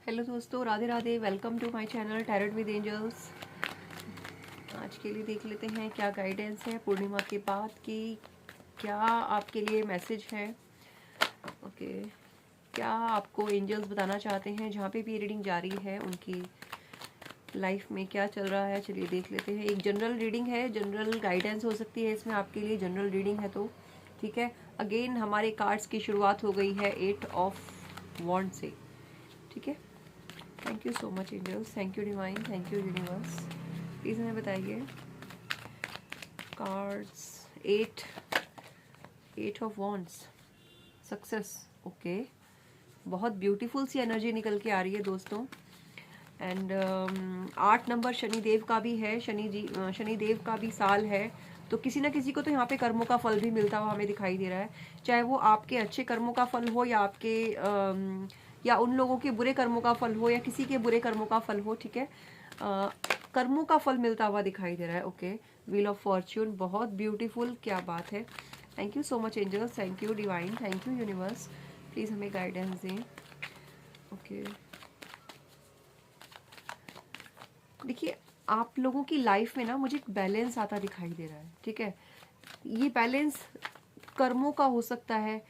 Hello दोस्तों, Radhe Radhe. Welcome to my channel tarot with angels. आज के लिए देख लेते हैं क्या गाइडेंस है पूर्णिमा के बाद की, क्या आपके लिए मैसेज है। ओके, क्या आपको एंजल्स बताना चाहते हैं जहाँ पे भी रीडिंग जारी है उनकी लाइफ में क्या चल रहा है। चलिए देख लेते हैं। एक जनरल रीडिंग है, जनरल गाइडेंस हो सकती है इसमें आपके लिए। जनरल रीडिंग है तो ठीक है। अगेन हमारे कार्ड्स की शुरुआत हो गई है 8 ऑफ वॉन्ड से, ठीक है। Thank you so much angels, thank you divine, thank you universe. Please हमें बताइए cards. Eight of wands, success. Okay, बहुत ब्यूटीफुल सी एनर्जी निकल के आ रही है दोस्तों। एंड 8 नंबर शनिदेव का भी है। शनिदेव का भी साल है, तो किसी ना किसी को तो यहाँ पे कर्मों का फल भी मिलता हुआ हमें दिखाई दे रहा है। चाहे वो आपके अच्छे कर्मों का फल हो या आपके या उन लोगों के बुरे कर्मों का फल हो या किसी के बुरे कर्मों का फल हो, ठीक है। कर्मों का फल मिलता हुआ दिखाई दे रहा है। ओके, व्हील ऑफ फॉर्च्यून, बहुत ब्यूटीफुल, क्या बात है। Thank you so much angels, thank you divine, thank you universe. Please हमें गाइडेंस दें। ओके, देखिए आप लोगों की लाइफ में ना मुझे एक बैलेंस आता दिखाई दे रहा है, ठीक है। ये बैलेंस कर्मों का हो सकता है,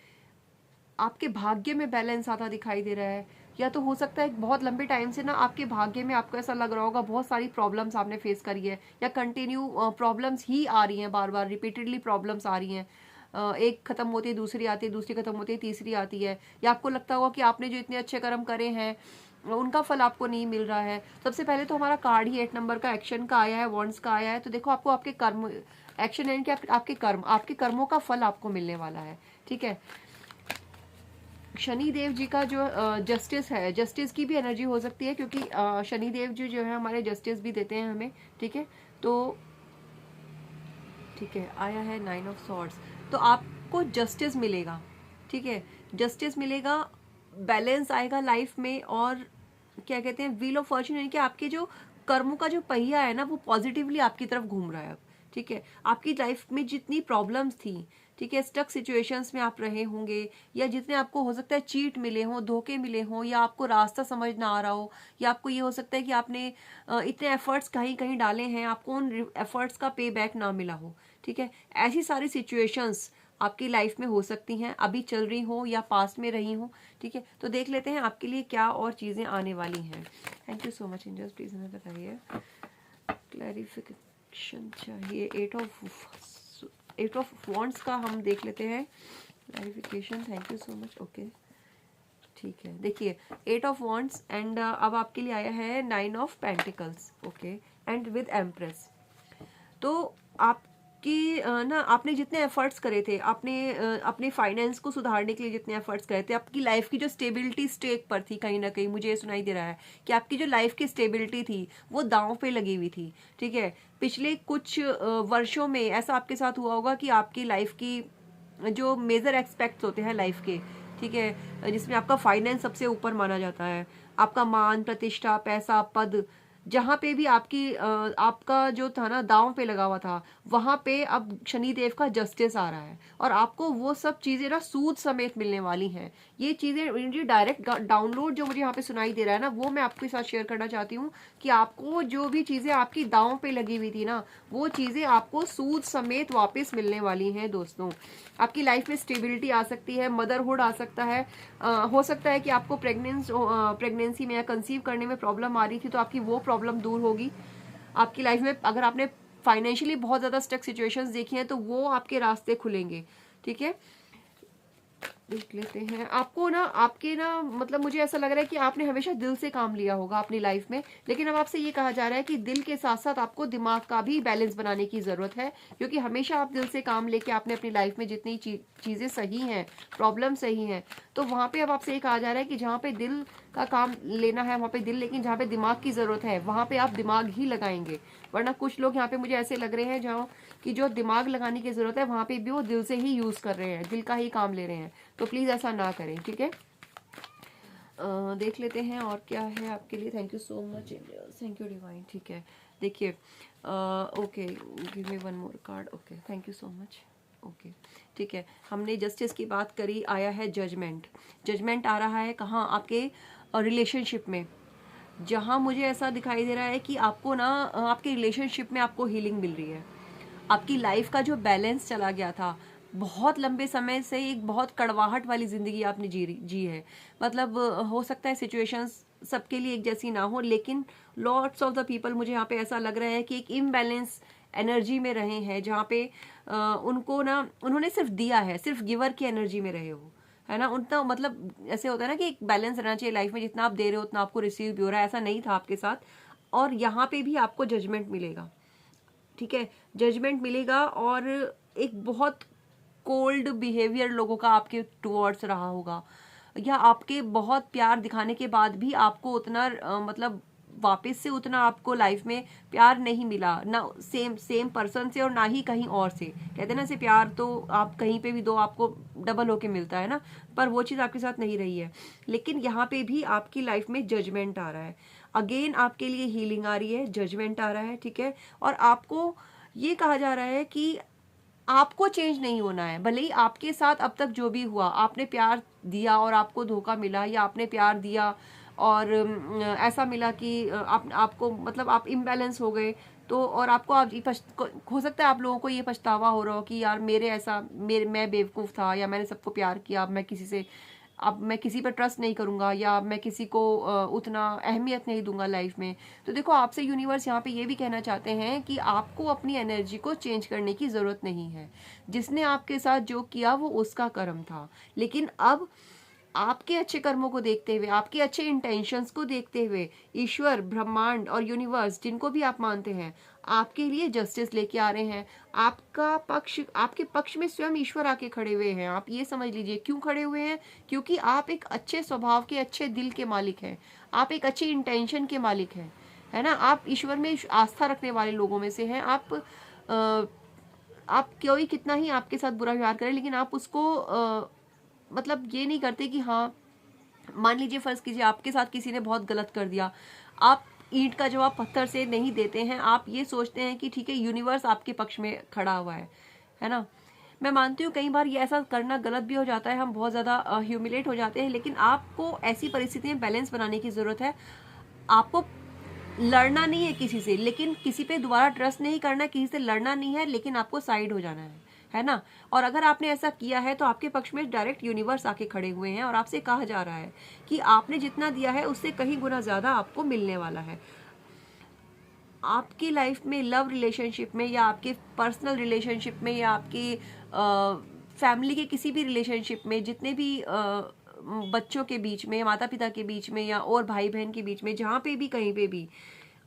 आपके भाग्य में बैलेंस आता दिखाई दे रहा है, या तो हो सकता है बहुत लंबे टाइम से ना आपके भाग्य में आपको ऐसा लग रहा होगा बहुत सारी प्रॉब्लम्स आपने फेस करी है, या कंटिन्यू प्रॉब्लम्स ही आ रही हैं, बार बार रिपीटेडली प्रॉब्लम्स आ रही हैं। एक खत्म होती है दूसरी आती है, दूसरी खत्म होती है तीसरी आती है, या आपको लगता होगा कि आपने जो इतने अच्छे कर्म करे हैं उनका फल आपको नहीं मिल रहा है। सबसे पहले तो हमारा कार्ड ही 8 नंबर का एक्शन का आया है, वॉन्ड्स का आया है। तो देखो आपको आपके कर्म, एक्शन यानी कि आपके कर्मों का फल आपको मिलने वाला है, ठीक है। शनि देव जी का जो जस्टिस है, जस्टिस की भी एनर्जी हो सकती है, क्योंकि शनि देव जी जो है हमारे जस्टिस भी देते हैं हमें, ठीक है। तो ठीक है, आया है 9 ऑफ सॉर्ड्स, तो आपको जस्टिस मिलेगा, ठीक है। जस्टिस मिलेगा, बैलेंस आएगा लाइफ में, और क्या कहते हैं, व्हील ऑफ फॉर्च्यून, यानी कि आपके जो कर्मों का जो पहिया है ना वो पॉजिटिवली आपकी तरफ घूम रहा है अब, ठीक है। आपकी लाइफ में जितनी प्रॉब्लम्स थी, ठीक है, स्टक सिचुएशंस में आप रहे होंगे, या जितने आपको हो सकता है चीट मिले हों, धोखे मिले हों, या आपको रास्ता समझ ना आ रहा हो, या आपको ये हो सकता है कि आपने इतने एफर्ट्स कहीं कहीं डाले हैं, आपको उन एफर्ट्स का पे बैक ना मिला हो, ठीक है। ऐसी सारी सिचुएशंस आपकी लाइफ में हो सकती हैं, अभी चल रही हो या पास में रही हो, ठीक है। तो देख लेते हैं आपके लिए क्या और चीज़ें आने वाली हैं। Thank you so much angels, please हमें बताइए क्लैरिफिकेशन चाहिए। एट ऑफ वॉन्ड्स का हम देख लेते हैं clarification. Thank you so much. Okay, ठीक है। देखिए 8 ऑफ वॉन्ड्स एंड अब आपके लिए आया है 9 of pentacles, okay, and with empress. तो आपकी ना आपने जितने एफर्ट्स करे थे, आपने अपने फाइनेंस को सुधारने के लिए जितने एफर्ट्स करे थे, आपकी लाइफ की जो स्टेबिलिटी स्टेक पर थी, कहीं ना कहीं मुझे ये सुनाई दे रहा है कि आपकी जो लाइफ की स्टेबिलिटी थी वो दांव पे लगी हुई थी, ठीक है। पिछले कुछ वर्षों में ऐसा आपके साथ हुआ होगा कि आपकी लाइफ की जो मेजर एक्सपेक्ट्स होते हैं लाइफ के, ठीक है, जिसमें आपका फाइनेंस सबसे ऊपर माना जाता है, आपका मान प्रतिष्ठा पैसा पद, जहाँ पे भी आपका जो था ना दांव पे लगा हुआ था, वहां पे अब शनिदेव का जस्टिस आ रहा है, और आपको वो सब चीजें ना सूद समेत मिलने वाली हैं। ये चीजें मुझे डायरेक्ट डाउनलोड जो मुझे यहाँ पे सुनाई दे रहा है ना, वो मैं आपके साथ शेयर करना चाहती हूँ कि आपको जो भी चीजें आपकी दांव पे लगी हुई थी ना, वो चीजें आपको सूद समेत वापस मिलने वाली हैं दोस्तों। आपकी लाइफ में स्टेबिलिटी आ सकती है, मदरहुड आ सकता है, हो सकता है कि आपको प्रेगनेंसी में या कंसीव करने में प्रॉब्लम आ रही थी, तो आपकी वो प्रॉब्लम दूर होगी आपकी लाइफ में। अगर आपने फाइनेंशियली बहुत ज़्यादा स्टक सिचुएशंस देखी हैं तो वो आपके रास्ते खुलेंगे, ठीक है। देख लेते हैं आपको ना, आपके ना मतलब मुझे ऐसा लग रहा है कि आपने हमेशा दिल से काम लिया होगा अपनी लाइफ में, लेकिन अब आपसे ये कहा जा रहा है कि दिल के साथ साथ आपको दिमाग का भी बैलेंस बनाने की ज़रूरत है, क्योंकि हमेशा आप दिल से काम लेके आपने अपनी लाइफ में जितनी चीज़ें सही हैं, प्रॉब्लम सही हैं, तो वहाँ पे अब आपसे ये कहा जा रहा है कि जहाँ पे दिल का काम लेना है वहाँ पे दिल, लेकिन जहाँ पे दिमाग की ज़रूरत है वहाँ पे आप दिमाग ही लगाएंगे। वरना कुछ लोग यहाँ पे मुझे ऐसे लग रहे हैं जहाँ कि जो दिमाग लगाने की ज़रूरत है वहाँ पे भी वो दिल से ही यूज़ कर रहे हैं, दिल का ही काम ले रहे हैं। तो प्लीज़ ऐसा ना करें, ठीक है। देख लेते हैं और क्या है आपके लिए। Thank you so much, thank you divine, ठीक है। देखिए okay, give me one more card. Okay, thank you so much. Okay, ठीक है, हमने जस्टिस की बात करी, आया है जजमेंट। जजमेंट आ रहा है कहाँ, आपके और रिलेशनशिप में, जहाँ मुझे ऐसा दिखाई दे रहा है कि आपको ना आपके रिलेशनशिप में आपको हीलिंग मिल रही है। आपकी लाइफ का जो बैलेंस चला गया था, बहुत लंबे समय से एक बहुत कड़वाहट वाली ज़िंदगी आपने जी है। मतलब हो सकता है सिचुएशंस सबके लिए एक जैसी ना हो, लेकिन लॉट्स ऑफ द पीपल, मुझे यहाँ पे ऐसा लग रहा है कि एक इम्बैलेंस एनर्जी में रहे हैं, जहाँ पे उनको ना, उन्होंने सिर्फ दिया है, सिर्फ गिवर की एनर्जी में रहे हो, है ना। उतना मतलब ऐसे होता है ना कि एक बैलेंस रहना चाहिए लाइफ में, जितना आप दे रहे हो उतना आपको रिसीव भी हो रहा है, ऐसा नहीं था आपके साथ। और यहाँ पे भी आपको जजमेंट मिलेगा, ठीक है, जजमेंट मिलेगा। और एक बहुत कोल्ड बिहेवियर लोगों का आपके टुवर्ड्स रहा होगा, या आपके बहुत प्यार दिखाने के बाद भी आपको उतना मतलब वापस से उतना आपको लाइफ में प्यार नहीं मिला, ना सेम पर्सन से और ना ही कहीं और से। कहते हैं ना, से प्यार तो आप कहीं पे भी दो आपको डबल होके मिलता है ना, पर वो चीज़ आपके साथ नहीं रही है। लेकिन यहाँ पे भी आपकी लाइफ में जजमेंट आ रहा है, अगेन आपके लिए हीलिंग आ रही है, जजमेंट आ रहा है, ठीक है। और आपको ये कहा जा रहा है कि आपको चेंज नहीं होना है, भले ही आपके साथ अब तक जो भी हुआ, आपने प्यार दिया और आपको धोखा मिला, या आपने प्यार दिया और ऐसा मिला कि आपको मतलब आप इम्बैलेंस हो गए, तो और आपको हो सकता है आप लोगों को ये पछतावा हो रहा हो कि यार मैं बेवकूफ़ था, या मैंने सबको प्यार किया, अब मैं किसी पर ट्रस्ट नहीं करूंगा, या मैं किसी को उतना अहमियत नहीं दूंगा लाइफ में। तो देखो, आपसे यूनिवर्स यहाँ पे ये भी कहना चाहते हैं कि आपको अपनी एनर्जी को चेंज करने की ज़रूरत नहीं है। जिसने आपके साथ जो किया वो उसका कर्म था, लेकिन अब आपके अच्छे कर्मों को देखते हुए, आपके अच्छे इंटेंशंस को देखते हुए, ईश्वर, ब्रह्मांड और यूनिवर्स, जिनको भी आप मानते हैं, आपके लिए जस्टिस लेके आ रहे हैं। आपके पक्ष में स्वयं ईश्वर आके खड़े हुए हैं। आप ये समझ लीजिए क्यों खड़े हुए हैं, क्योंकि आप एक अच्छे स्वभाव के, अच्छे दिल के मालिक हैं, आप एक अच्छी इंटेंशन के मालिक हैं, है ना। आप ईश्वर में आस्था रखने वाले लोगों में से हैं। आप कोई कितना ही आपके साथ बुरा व्यवहार करें, लेकिन आप उसको मतलब ये नहीं करते कि हाँ, मान लीजिए फर्ज कीजिए आपके साथ किसी ने बहुत गलत कर दिया, आप ईंट का जवाब पत्थर से नहीं देते हैं। आप ये सोचते हैं कि ठीक है, यूनिवर्स आपके पक्ष में खड़ा हुआ है ना। मैं मानती हूँ कई बार ये ऐसा करना गलत भी हो जाता है, हम बहुत ज़्यादा ह्यूमिलेट हो जाते हैं, लेकिन आपको ऐसी परिस्थिति में बैलेंस बनाने की ज़रूरत है। आपको लड़ना नहीं है किसी से, लेकिन किसी पे दोबारा ट्रस्ट नहीं करना, किसी से लड़ना नहीं है, लेकिन आपको साइड हो जाना है ना। और अगर आपने ऐसा किया है तो आपके पक्ष में डायरेक्ट यूनिवर्स आके खड़े हुए हैं, और आपसे कहा जा रहा है कि आपने जितना दिया है उससे कहीं गुना ज़्यादा आपको मिलने वाला है। आपकी लाइफ में, लव रिलेशनशिप में, या आपके पर्सनल रिलेशनशिप में, या आपकी फैमिली के किसी भी रिलेशनशिप में, जितने भी बच्चों के बीच में, माता पिता के बीच में, या और भाई बहन के बीच में, जहाँ पे भी कहीं पे भी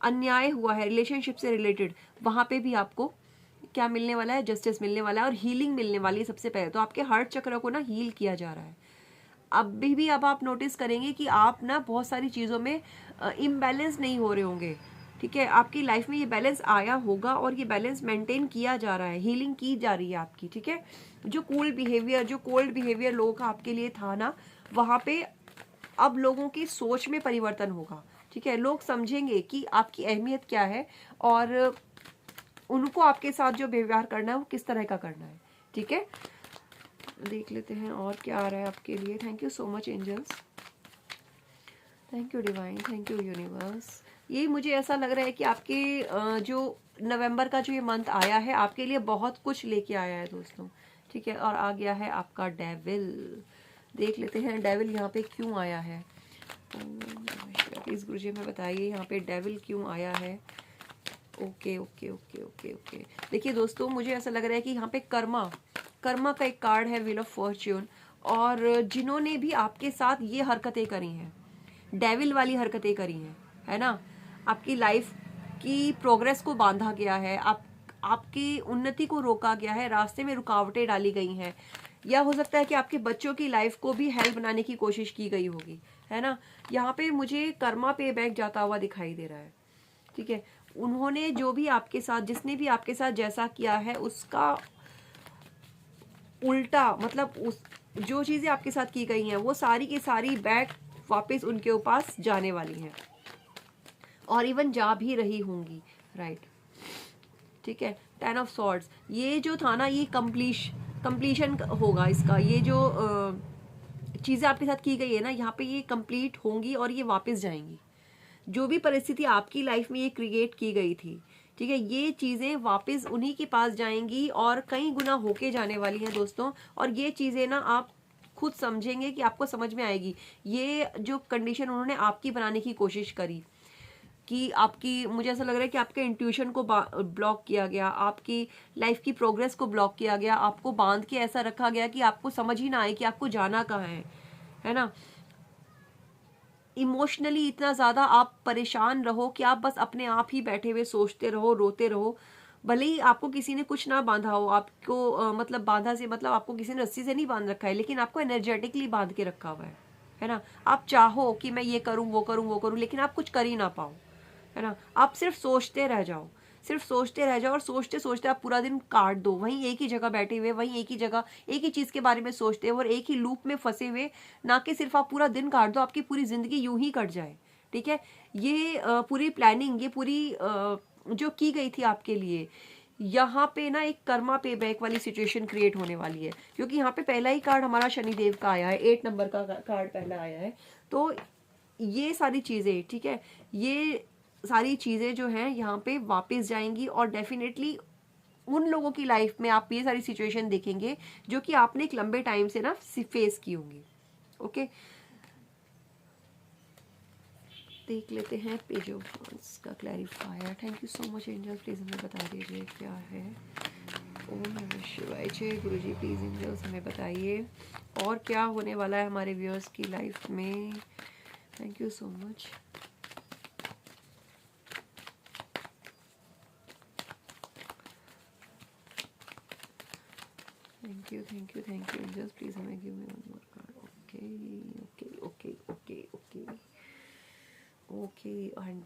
अन्याय हुआ है रिलेशनशिप से रिलेटेड, वहाँ पे भी आपको क्या मिलने वाला है, जस्टिस मिलने वाला है और हीलिंग मिलने वाली है। सबसे पहले तो आपके हार्ट चक्र को ना हील किया जा रहा है। अब आप नोटिस करेंगे कि आप ना बहुत सारी चीज़ों में इम्बैलेंस नहीं हो रहे होंगे, ठीक है। आपकी लाइफ में ये बैलेंस आया होगा और ये बैलेंस मेंटेन किया जा रहा है, हीलिंग की जा रही है आपकी, ठीक है। जो कोल्ड बिहेवियर लोगों का आपके लिए था ना, वहाँ पे अब लोगों की सोच में परिवर्तन होगा, ठीक है। लोग समझेंगे कि आपकी अहमियत क्या है, और उनको आपके साथ जो व्यवहार करना है वो किस तरह का करना है, ठीक है। देख लेते हैं और क्या आ रहा है आपके लिए। Thank you so much angels, thank you divine, thank you universe. ये मुझे ऐसा लग रहा है कि आपके जो नवंबर का जो ये मंथ आया है, आपके लिए बहुत कुछ लेके आया है दोस्तों, ठीक है। और आ गया है आपका डेविल। देख लेते हैं डेविल यहाँ पे क्यों आया है। प्लीज गुरुजी हमें बताइए यहाँ पे डेविल क्यों आया है। Okay okay okay okay okay. देखिए दोस्तों, मुझे ऐसा लग रहा है कि यहाँ पे कर्मा का एक कार्ड है, व्हील ऑफ फॉर्च्यून। और जिन्होंने भी आपके साथ ये हरकतें करी हैं, डेविल वाली हरकतें करी हैं, है ना, आपकी लाइफ की प्रोग्रेस को बांधा गया है, आपकी उन्नति को रोका गया है, रास्ते में रुकावटें डाली गई हैं, या हो सकता है कि आपके बच्चों की लाइफ को भी हेल्प बनाने की कोशिश की गई होगी, है ना। यहाँ पे मुझे कर्मा पे बैक जाता हुआ दिखाई दे रहा है, ठीक है। उन्होंने जो भी आपके साथ, जिसने भी आपके साथ जैसा किया है, उसका उल्टा, मतलब जो चीज़ें आपके साथ की गई हैं वो सारी की सारी बैक वापस उनके पास जाने वाली हैं, और इवन जा भी रही होंगी, राइट, ठीक है। 10 ऑफ सॉर्ड्स, ये जो था ना, ये कंप्लीशन होगा इसका। ये जो चीज़ें आपके साथ की गई है ना, यहाँ पे ये कंप्लीट होंगी और ये वापस जाएंगी। जो भी परिस्थिति आपकी लाइफ में ये क्रिएट की गई थी, ठीक है, ये चीज़ें वापस उन्हीं के पास जाएंगी और कई गुना होके जाने वाली हैं दोस्तों। और ये चीज़ें ना आप खुद समझेंगे कि आपको समझ में आएगी। ये जो कंडीशन उन्होंने आपकी बनाने की कोशिश करी कि आपकी, मुझे ऐसा लग रहा है कि आपके इंट्यूशन को ब्लॉक किया गया, आपकी लाइफ की प्रोग्रेस को ब्लॉक किया गया, आपको बांध के ऐसा रखा गया कि आपको समझ ही ना आए कि आपको जाना कहाँ है ना। इमोशनली इतना ज़्यादा आप परेशान रहो कि आप बस अपने आप ही बैठे हुए सोचते रहो, रोते रहो। भले ही आपको किसी ने कुछ ना बांधा हो, आपको मतलब बांधा से मतलब आपको किसी ने रस्सी से नहीं बांध रखा है, लेकिन आपको एनर्जेटिकली बांध के रखा हुआ है ना। आप चाहो कि मैं ये करूं, वो करूं, वो करूं, लेकिन आप कुछ कर ही ना पाओ, है ना। आप सिर्फ सोचते रह जाओ, सिर्फ सोचते रह जाओ, और सोचते सोचते आप पूरा दिन काट दो, वहीं एक ही जगह बैठे हुए, वहीं एक ही जगह एक ही चीज़ के बारे में सोचते हुए और एक ही लूप में फंसे हुए। ना कि सिर्फ आप पूरा दिन काट दो, आपकी पूरी ज़िंदगी यूं ही कट जाए, ठीक है। ये पूरी प्लानिंग, ये पूरी जो की गई थी आपके लिए, यहाँ पे ना एक कर्मा पे बैक वाली सिचुएशन क्रिएट होने वाली है। क्योंकि यहाँ पे पहला ही कार्ड हमारा शनिदेव का आया है, 8 नंबर का कार्ड पहला आया है। तो ये सारी चीज़ें, ठीक है, ये सारी चीज़ें जो हैं यहाँ पे वापस जाएंगी और डेफिनेटली उन लोगों की लाइफ में आप ये सारी सिचुएशन देखेंगे जो कि आपने एक लंबे टाइम से ना फेस की होंगी। ओके, देख लेते हैं पेज ऑफ वांड्स का clarifier. Thank you so much angels, please हमें बता दीजिए क्या है। ओम नमः शिवाय। जय गुरु जी, प्लीज एंजल्स हमें बताइए और क्या होने वाला है हमारे व्यूअर्स की लाइफ में। Thank you so much. Thank you angels, please हमें give me one more card. Okay okay okay okay okay okay, and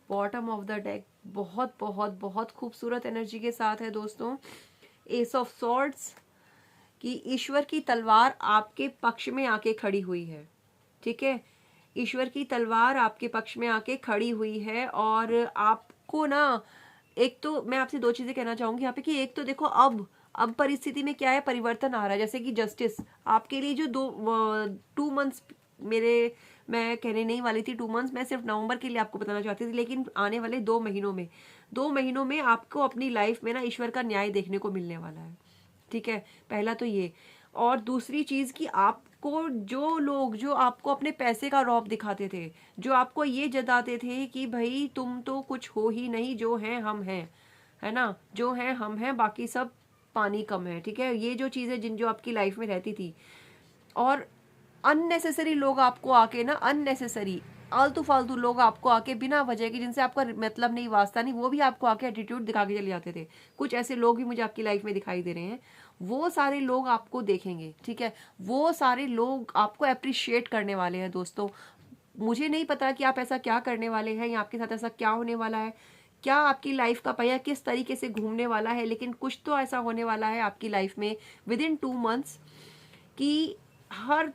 bottom of the deck बहुत बहुत बहुत खूबसूरत एनर्जी के साथ है दोस्तों। एस ऑफ सॉर्ड्स कि ईश्वर की तलवार आपके पक्ष में आके खड़ी हुई है, ठीक है। ईश्वर की तलवार आपके पक्ष में आके खड़ी हुई है और आपको ना, एक तो मैं आपसे दो चीजें कहना चाहूंगी यहाँ पे कि एक तो देखो अब परिस्थिति में क्या है, परिवर्तन आ रहा है। जैसे कि जस्टिस आपके लिए जो 2 मंथ्स मैं कहने नहीं वाली थी 2 मंथ्स, मैं सिर्फ नवंबर के लिए आपको बताना चाहती थी, लेकिन आने वाले 2 महीनों में आपको अपनी लाइफ में ना ईश्वर का न्याय देखने को मिलने वाला है, ठीक है। पहला तो ये, और दूसरी चीज कि आपको जो लोग जो आपको अपने पैसे का रौब दिखाते थे, जो आपको ये जताते थे कि भाई तुम तो कुछ हो ही नहीं, जो है हम हैं, है ना, जो है हम हैं, बाकी सब पानी कम है, ठीक है। ये जो चीजें जो आपकी लाइफ में रहती थी, और अननेसेसरी लोग आपको आके ना, अननेसेसरी आलतू फालतू लोग आपको आके बिना वजह के, जिनसे आपका मतलब नहीं, वास्ता नहीं, वो भी आपको आके एटीट्यूड दिखा के चले जाते थे। कुछ ऐसे लोग भी मुझे आपकी लाइफ में दिखाई दे रहे हैं। वो सारे लोग आपको देखेंगे, ठीक है, वो सारे लोग आपको अप्रिशिएट करने वाले हैं दोस्तों। मुझे नहीं पता कि आप ऐसा क्या करने वाले हैं या आपके साथ ऐसा क्या होने वाला है, क्या आपकी लाइफ का पहिया किस तरीके से घूमने वाला है, लेकिन कुछ तो ऐसा होने वाला है आपकी लाइफ में विद इन 2 मंथ्स कि हर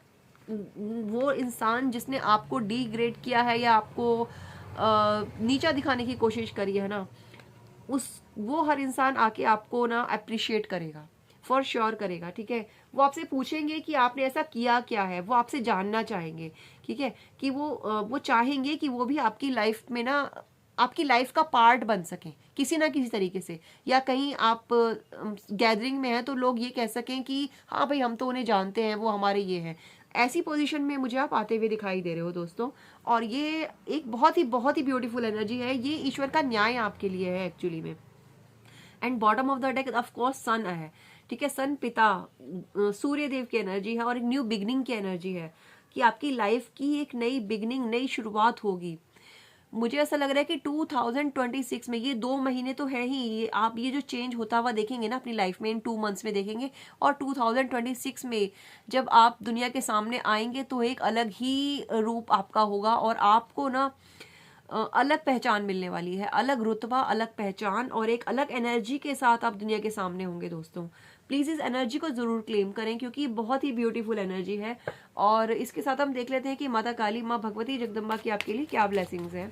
वो इंसान जिसने आपको डिग्रेड किया है या आपको नीचा दिखाने की कोशिश करी है ना, वो हर इंसान आके आपको ना अप्रिशिएट करेगा, फॉर श्योर करेगा, ठीक है। वो आपसे पूछेंगे कि आपने ऐसा किया क्या है, वो आपसे जानना चाहेंगे, ठीक है, कि वो चाहेंगे कि वो भी आपकी लाइफ में ना, आपकी लाइफ का पार्ट बन सकें किसी ना किसी तरीके से, या कहीं आप गैदरिंग में हैं तो लोग ये कह सकें कि हाँ भाई हम तो उन्हें जानते हैं, वो हमारे ये हैं। ऐसी पोजीशन में मुझे आप आते हुए दिखाई दे रहे हो दोस्तों, और ये एक बहुत ही ब्यूटीफुल एनर्जी है। ये ईश्वर का न्याय आपके लिए है एक्चुअली में। And bottom of the deck of course sun है, ठीक है। सन पिता सूर्य देव की एनर्जी है और एक न्यू बिगनिंग की एनर्जी है कि आपकी लाइफ की एक नई बिगनिंग, नई शुरुआत होगी। मुझे ऐसा लग रहा है कि 2026 में, ये 2 महीने तो है ही, ये आप ये जो चेंज होता हुआ देखेंगे ना अपनी लाइफ में, इन 2 मंथ्स में देखेंगे। और 2026 में जब आप दुनिया के सामने आएंगे तो एक अलग ही रूप आपका होगा और आपको ना अलग पहचान मिलने वाली है, अलग रुतबा, अलग पहचान और एक अलग एनर्जी के साथ आप दुनिया के सामने होंगे दोस्तों। प्लीज़ इस एनर्जी को ज़रूर क्लेम करें क्योंकि बहुत ही ब्यूटीफुल एनर्जी है। और इसके साथ हम देख लेते हैं कि माता काली, माँ भगवती जगदम्बा की आपके लिए क्या ब्लेसिंग्स हैं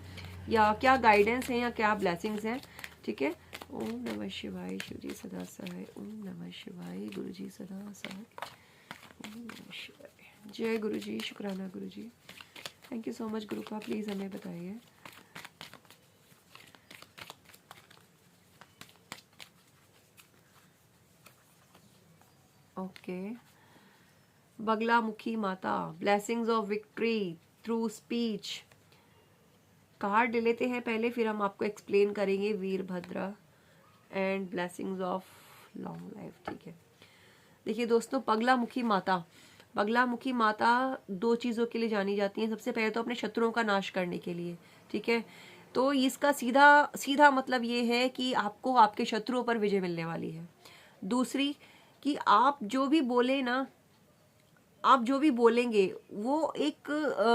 या क्या गाइडेंस हैं या क्या ब्लेसिंग्स हैं, ठीक है। ओम नमः शिवाय, शिव जी सदा सहाय। ओम नमः शिवाय, गुरु जी सदा सहाय। ओम नमः शिवाय। जय गुरु जी, शुक्राना गुरु जी, थैंक यू सो मच गुरु का। प्लीज़ हमें बताइए। ओके, बगलामुखी माता, blessings of victory through speech. Card ले लेते हैं पहले, फिर हम आपको एक्सप्लेन करेंगे Virbhadra and blessings of long life. ठीक है, देखिए दोस्तों, बगलामुखी माता, बगलामुखी माता दो चीज़ों के लिए जानी जाती हैं। सबसे पहले तो अपने शत्रुओं का नाश करने के लिए, ठीक है। तो इसका सीधा सीधा मतलब ये है कि आपको आपके शत्रुओं पर विजय मिलने वाली है। दूसरी कि आप जो भी बोले ना, आप जो भी बोलेंगे वो एक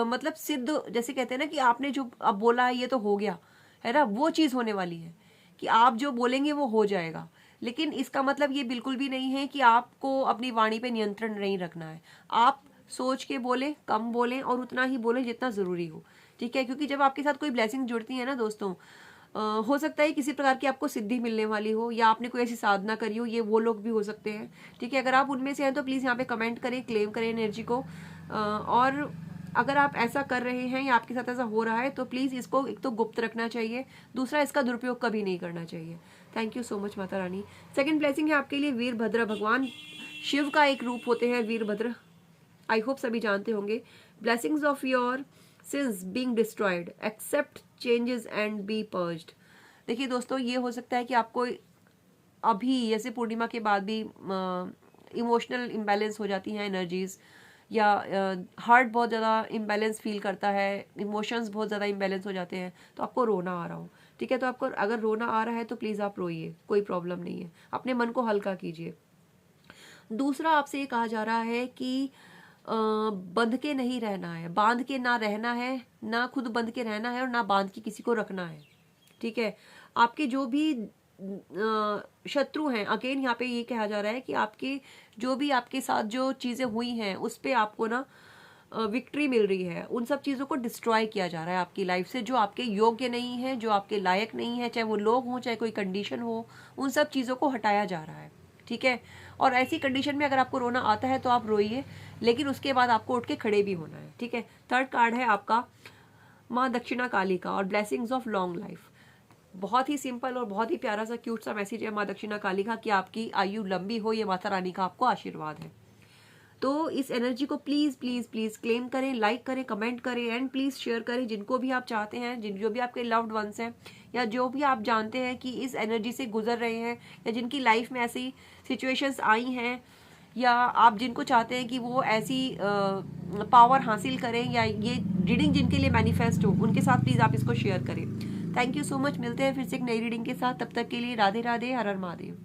मतलब सिद्ध, जैसे कहते हैं ना कि आपने जो अब बोला है ये तो हो गया, है ना, वो चीज़ होने वाली है कि आप जो बोलेंगे वो हो जाएगा। लेकिन इसका मतलब ये बिल्कुल भी नहीं है कि आपको अपनी वाणी पे नियंत्रण नहीं रखना है। आप सोच के बोलें, कम बोलें और उतना ही बोलें जितना ज़रूरी हो, ठीक है। क्योंकि जब आपके साथ कोई ब्लेसिंग जुड़ती है ना दोस्तों, हो सकता है किसी प्रकार की आपको सिद्धि मिलने वाली हो, या आपने कोई ऐसी साधना करी हो, ये वो लोग भी हो सकते हैं, ठीक है। अगर आप उनमें से हैं तो प्लीज़ यहाँ पे कमेंट करें, क्लेम करें एनर्जी को। और अगर आप ऐसा कर रहे हैं या आपके साथ ऐसा हो रहा है तो प्लीज़ इसको एक तो गुप्त रखना चाहिए, दूसरा इसका दुरुपयोग कभी नहीं करना चाहिए। Thank you so much Mata Rani. Second blessing है आपके लिए वीरभद्र, भगवान शिव का एक रूप होते हैं वीरभद्र, आई होप सभी जानते होंगे। Blessings of your sins being destroyed, except changes and be purged. देखिए दोस्तों, ये हो सकता है कि आपको अभी जैसे पूर्णिमा के बाद भी इमोशनल इम्बैलेंस हो जाती हैं एनर्जीज, या हार्ट बहुत ज़्यादा इम्बैलेंस फील करता है, इमोशंस बहुत ज़्यादा इम्बैलेंस हो जाते हैं, तो आपको रोना आ रहा हो, ठीक है। तो आपको अगर रोना आ रहा है तो प्लीज़ आप रोइए, कोई प्रॉब्लम नहीं है, अपने मन को हल्का कीजिए। दूसरा, आपसे ये कहा जा रहा है कि बंध के नहीं रहना है, बांध के ना रहना है, ना खुद बंध के रहना है और ना बांध के किसी को रखना है, ठीक है। आपके जो भी शत्रु हैं, अगेन यहाँ पे ये कहा जा रहा है कि आपके जो भी आपके साथ जो चीज़ें हुई हैं उस पे आपको ना विक्ट्री मिल रही है। उन सब चीज़ों को डिस्ट्रॉय किया जा रहा है आपकी लाइफ से, जो आपके योग्य नहीं है, जो आपके लायक नहीं है, चाहे वो लोग हों, चाहे कोई कंडीशन हो, उन सब चीज़ों को हटाया जा रहा है, ठीक है। और ऐसी कंडीशन में अगर आपको रोना आता है तो आप रोइए, लेकिन उसके बाद आपको उठ के खड़े भी होना है, ठीक है। थर्ड कार्ड है आपका माँ दक्षिणा काली का और ब्लेसिंग्स ऑफ लॉन्ग लाइफ। बहुत ही सिंपल और बहुत ही प्यारा सा क्यूट सा मैसेज है माँ दक्षिणा काली का कि आपकी आयु लंबी हो, ये माता रानी का आपको आशीर्वाद है। तो इस एनर्जी को प्लीज़ प्लीज़ प्लीज़ क्लेम करें, लाइक करें, कमेंट करें एंड प्लीज़ शेयर करें जिनको भी आप चाहते हैं, जो भी आपके लव्ड वंस हैं, या जो भी आप जानते हैं कि इस एनर्जी से गुजर रहे हैं, या जिनकी लाइफ में ऐसी सिचुएशंस आई हैं, या आप जिनको चाहते हैं कि वो ऐसी पावर हासिल करें, या ये रीडिंग जिनके लिए मैनिफेस्ट हो, उनके साथ प्लीज़ आप इसको शेयर करें। Thank you so much. मिलते हैं फिर से एक नई रीडिंग के साथ, तब तक के लिए राधे राधे, हर हर महादेव।